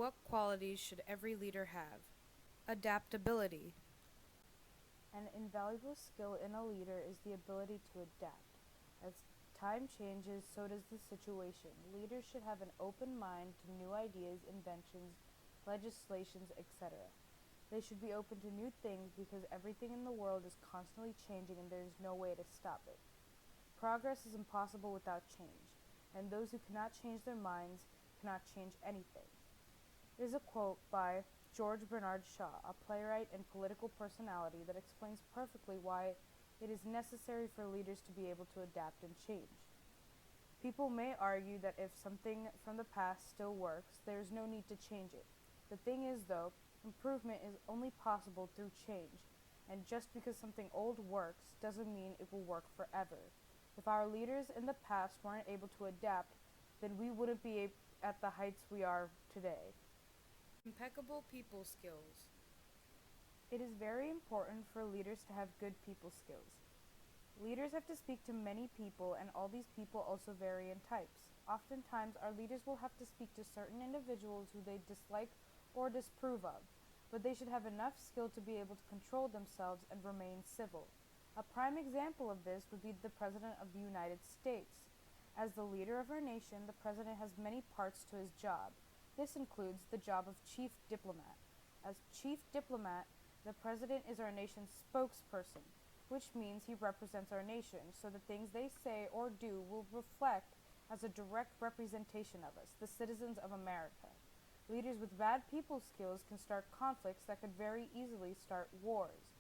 What qualities should every leader have? Adaptability. An invaluable skill in a leader is the ability to adapt. As time changes, so does the situation. Leaders should have an open mind to new ideas, inventions, legislations, etc. They should be open to new things because everything in the world is constantly changing and there is no way to stop it. Progress is impossible without change, and those who cannot change their minds cannot change anything. There is a quote by George Bernard Shaw, a playwright and political personality, that explains perfectly why it is necessary for leaders to be able to adapt and change. People may argue that if something from the past still works, there is no need to change it. The thing is, though, improvement is only possible through change, and just because something old works doesn't mean it will work forever. If our leaders in the past weren't able to adapt, then we wouldn't be at the heights we are today. Impeccable people skills. It is very important for leaders to have good people skills. Leaders have to speak to many people, and all these people also vary in types. Oftentimes, our leaders will have to speak to certain individuals who they dislike or disapprove of, but they should have enough skill to be able to control themselves and remain civil. A prime example of this would be the President of the United States. As the leader of our nation, the President has many parts to his job. This includes the job of chief diplomat. As chief diplomat, the President is our nation's spokesperson, which means he represents our nation, so the things they say or do will reflect as a direct representation of us, the citizens of America. Leaders with bad people skills can start conflicts that could very easily start wars.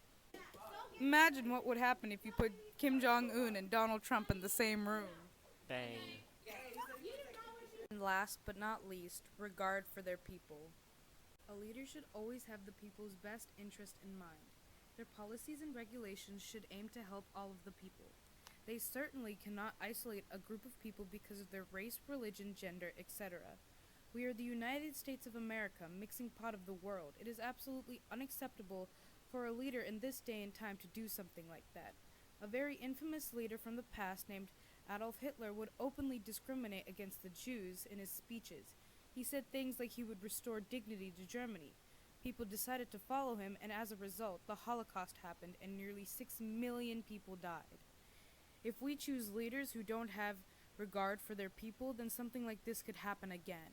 Imagine what would happen if you put Kim Jong-un and Donald Trump in the same room. Bang. And last but not least, regard for their people. A leader should always have the people's best interest in mind. Their policies and regulations should aim to help all of the people. They certainly cannot isolate a group of people because of their race, religion, gender, etc. We are the United States of America, mixing pot of the world. It is absolutely unacceptable for a leader in this day and time to do something like that. A very infamous leader from the past named Adolf Hitler would openly discriminate against the Jews in his speeches. He said things like he would restore dignity to Germany. People decided to follow him, and as a result, the Holocaust happened and nearly 6 million people died. If we choose leaders who don't have regard for their people, then something like this could happen again.